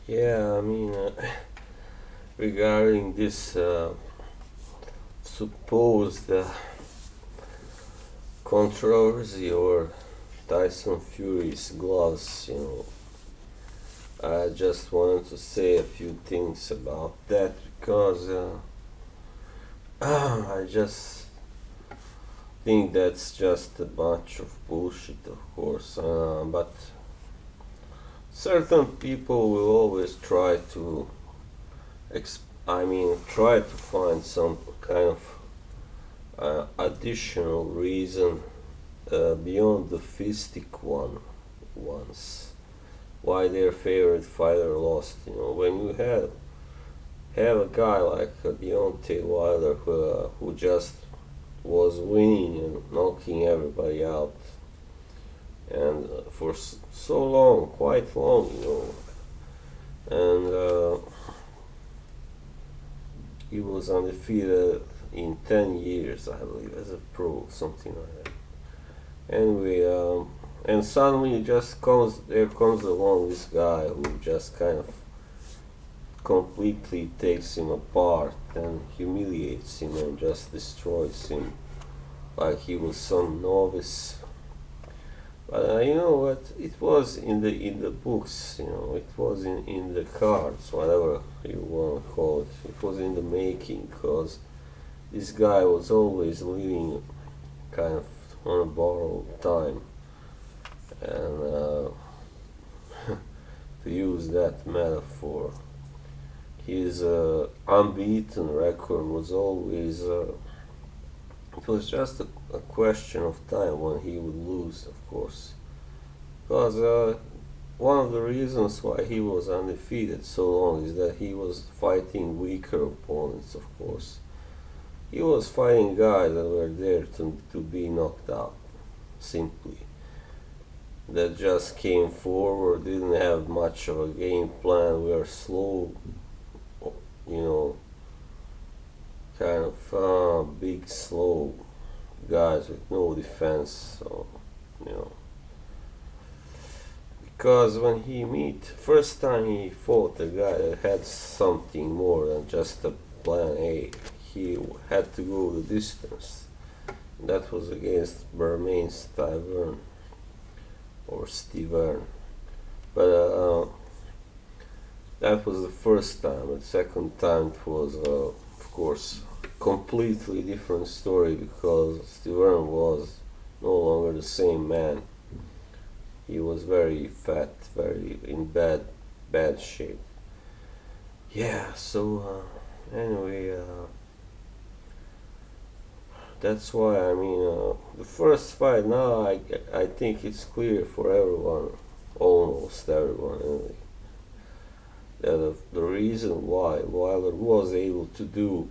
Yeah, I mean, regarding this supposed controversy or Tyson Fury's gloves, I just wanted to say a few things about that because I just think that's just a bunch of bullshit, of course. But certain people will always try to, try to find some kind of additional reason beyond the fistic ones why their favorite fighter lost. When you have a guy like Deontay Wilder who just was winning and knocking everybody out, and for so long, quite long, and he was undefeated in 10 years, I believe, as a pro, something like that. Anyway, and suddenly there comes along this guy who just kind of completely takes him apart and humiliates him and just destroys him like he was some novice. But you know what? It was in the books. It was in the cards, whatever you want to call it. It was in the making, because this guy was always living kind of on a borrowed time, and to use that metaphor, his unbeaten record was always. It was just a question of time when he would lose, of course. Because one of the reasons why he was undefeated so long is that he was fighting weaker opponents, of course. He was fighting guys that were there to be knocked out, simply. That just came forward, didn't have much of a game plan, were slow, you know, kind of big, slow guys with no defense. So, you know, because when first time he fought a guy that had something more than just a plan A, he had to go the distance. That was against Bermain's Tavern or Steven. But that was the first time. The second time it was, of course, completely different story, because Steven was no longer the same man. He was very fat, very in bad shape. Yeah. So anyway, that's why the first fight now. I think it's clear for everyone, almost everyone, anyway, that the reason why Wilder was able to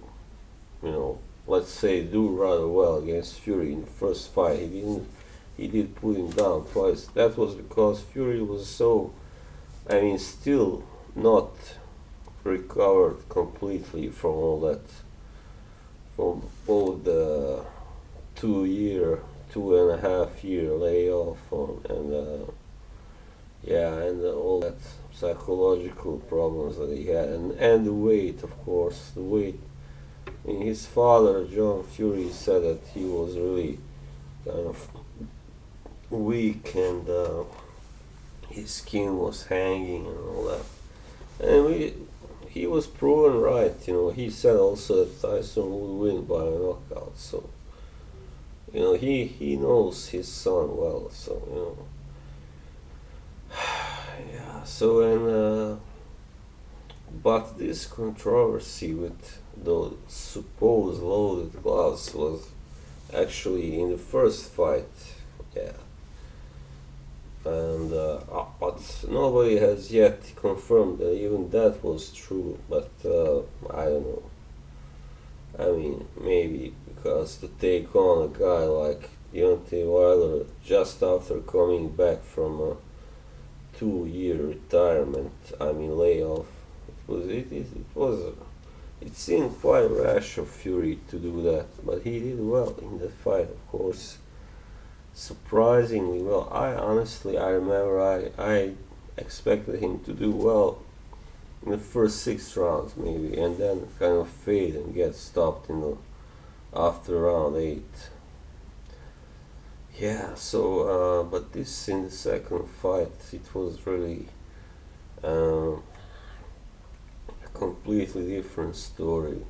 let's say, do rather well against Fury in the first fight. He did put him down twice. That was because Fury was still not recovered completely from all that, from both the 2 year, 2.5 year layoff, and all that psychological problems that he had, and the weight, of course, the weight. His father, John Fury, said that he was really kind of weak, and his skin was hanging and all that. And he was proven right. He said also that Tyson would win by a knockout. So he knows his son well. So yeah. So but this controversy with the supposed loaded gloves was actually in the first fight. Yeah. And but nobody has yet confirmed that even that was true. But I don't know. Maybe because to take on a guy like Deontay Wilder just after coming back from a 2 year retirement, layoff, it seemed quite rash of Fury to do that, but he did well in that fight, of course, surprisingly well. I remember I expected him to do well in the first 6 rounds maybe, and then kind of fade and get stopped in the after round 8. Yeah, so but this in the second fight, it was really a completely different story,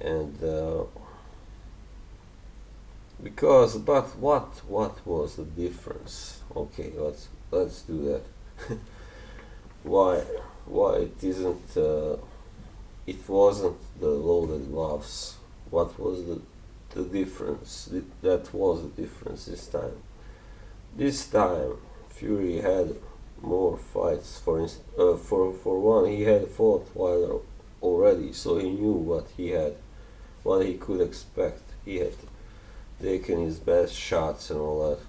and because but what was the difference? Okay, let's do that. why why it wasn't the loaded gloves? What was the difference? That was the difference this time. This time, Fury had more fights. For one, he had fought Wilder already, so he knew what he could expect. He had taken his best shots and all that.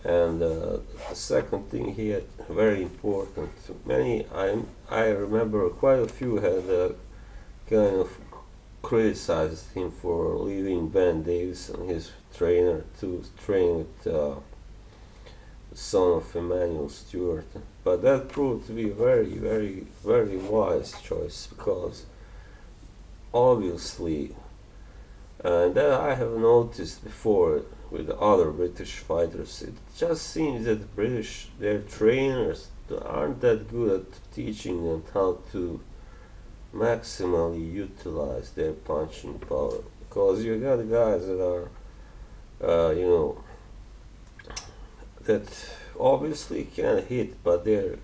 And the second thing he had very important. I remember quite a few had kind of criticized him for leaving Ben Davison, his trainer, to train with the son of Emmanuel Stewart. But that proved to be a very, very, very wise choice because obviously, and that I have noticed before with the other British fighters, it just seems that their trainers aren't that good at teaching them how to maximally utilize their punching power. Because you got guys that are, you know, that obviously can hit, but their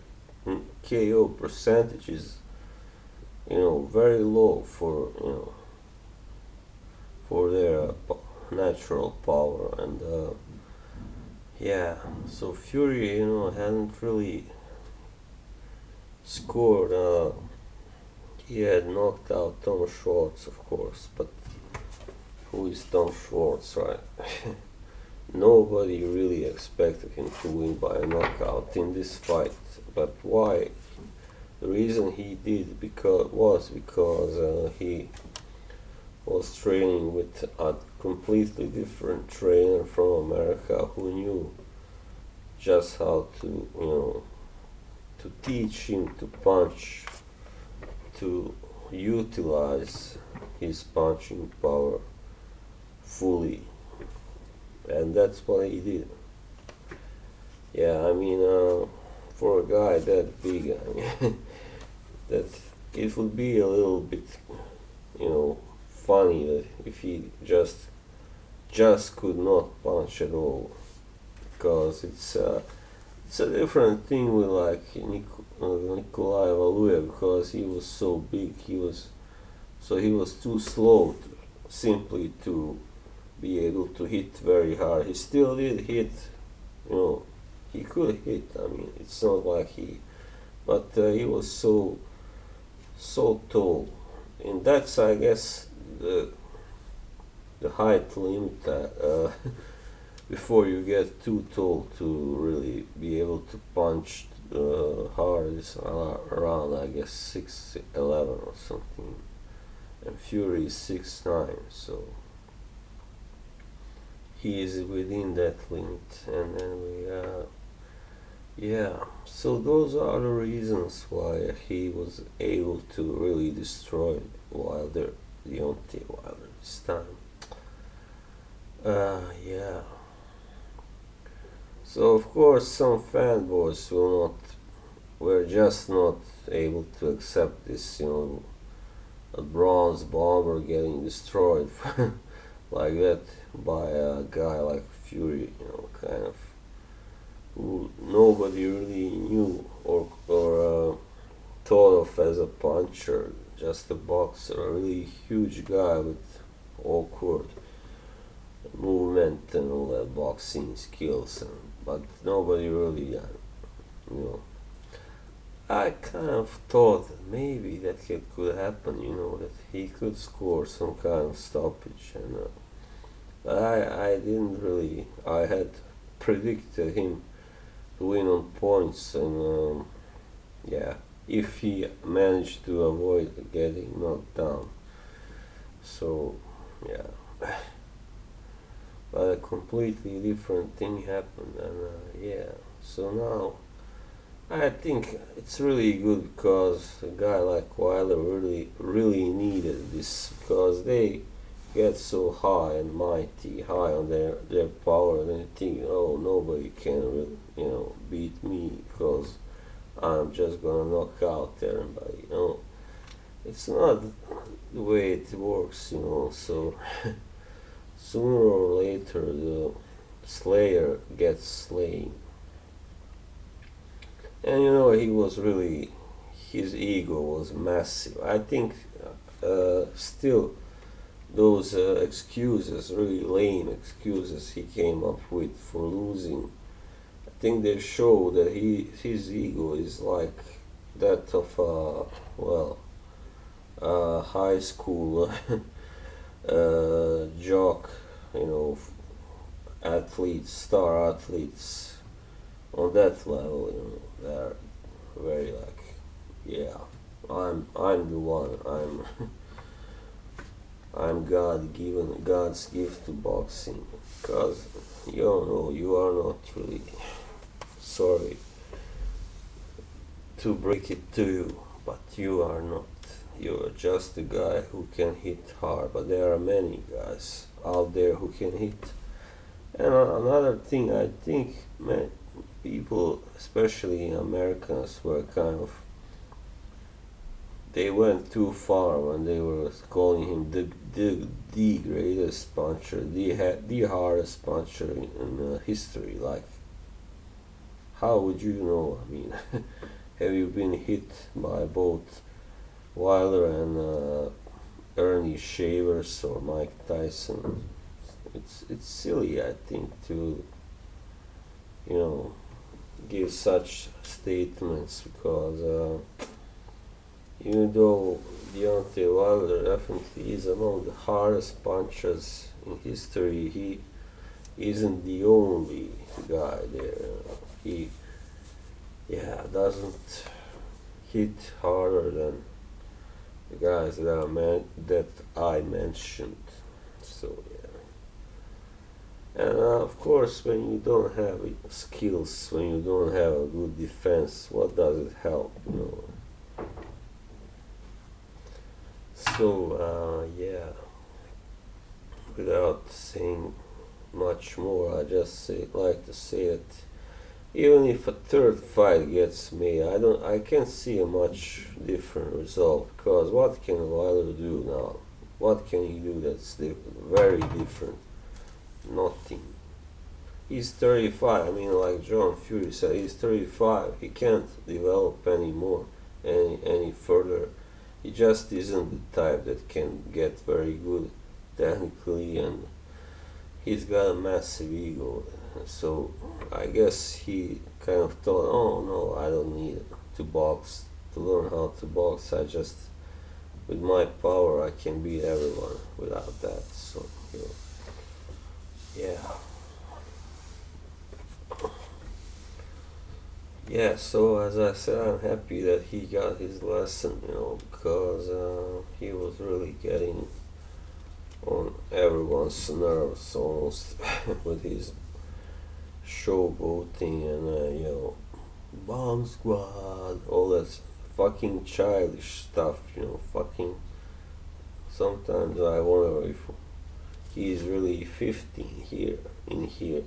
KO percentage is, very low for, for their natural power. And yeah, so Fury, hadn't really scored. He had knocked out Tom Schwartz, of course, but who is Tom Schwartz, right? Nobody really expected him to win by a knockout in this fight. But why? The reason he did was because he was training with a completely different trainer from America who knew just how to teach him to punch, to utilize his punching power fully, and that's what he did. Yeah, I mean, for a guy that big, I mean, that it would be a little bit, funny that if he just could not punch at all, because it's a different thing with like Nikolai Valuev, because he was so big, he was too slow simply to be able to hit very hard. He still did hit, he could hit. I mean, it's not like but he was so tall, and that's, I guess, the height limit. Before you get too tall to really be able to punch hard is around, I guess, 6'11" or something, and Fury is 6'9", so he is within that limit. And then so those are the reasons why he was able to really destroy Deontay Wilder this time. Yeah. So of course some fanboys were just not able to accept this, a bronze bomber getting destroyed like that by a guy like Fury, kind of who nobody really knew or thought of as a puncher, just a boxer, a really huge guy with awkward movement and all that boxing skills, but nobody really, I kind of thought that maybe that could happen, that he could score some kind of stoppage, and but I didn't really. I had predicted him to win on points, and if he managed to avoid getting knocked down. So yeah. But a completely different thing happened, and so now I think it's really good because a guy like Wilder really needed this because they get so high and mighty, high on their power, and they think, oh, nobody can really, beat me because I'm just gonna knock out everybody. It's not the way it works. So sooner or later, the Slayer gets slain, and he was really his ego was massive. I think still those excuses, really lame excuses he came up with for losing. I think they show that his ego is like that of high school jock, athletes, star athletes on that level. They're very like, yeah, I'm the one. I'm God's gift to boxing. Cause you are not really sorry to break it to you, but you are not. You're just a guy who can hit hard, but there are many guys out there who can hit. And another thing, I think, man, people, especially Americans, were kind of they went too far when they were calling him the greatest puncher, the hardest puncher in history. Like, how would you know? I mean, have you been hit by both Wilder and Ernie Shavers or Mike Tyson? It's silly, I think, to you know give such statements because even though Deontay Wilder definitely is among the hardest punchers in history, he isn't the only guy there. He, yeah, doesn't hit harder than the guys that I mentioned. So yeah, and of course, when you don't have skills, when you don't have a good defense, what does it help? So yeah, without saying much more, I just like to say that even if a third fight gets made, I can't see a much different result. Because what can Wilder do now? What can he do that's very different? Nothing. He's 35. I mean, like John Fury said, he's 35. He can't develop anymore, any further. He just isn't the type that can get very good technically, and he's got a massive ego. So I guess he kind of thought, oh no, I don't need to box to learn how to box. With my power, I can beat everyone without that. So yeah, yeah. So as I said, I'm happy that he got his lesson, because he was really getting on everyone's nerves almost with his showboating and bomb squad, all that fucking childish stuff. Fucking. Sometimes I wonder if he's really 15 here in here.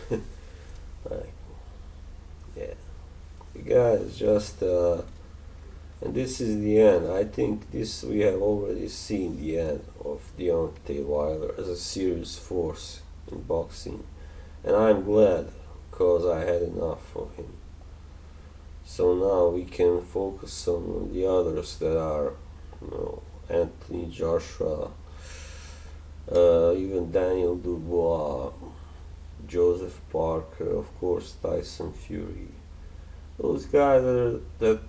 Like, yeah, the guy is just. And this is the end. I think this we have already seen the end of Deontay Wilder as a serious force in boxing, and I'm glad because I had enough of him. So now we can focus on the others that are, Anthony Joshua, even Daniel Dubois, Joseph Parker, of course Tyson Fury. Those guys that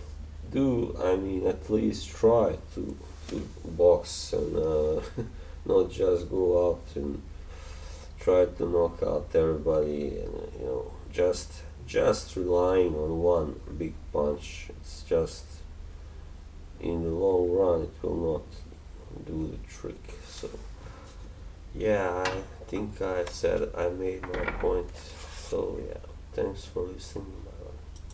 do, I mean, at least try to box and not just go out and try to knock out everybody and just relying on one big punch. It's just in the long run it will not do the trick. So yeah, I think I made my point. So yeah, thanks for listening.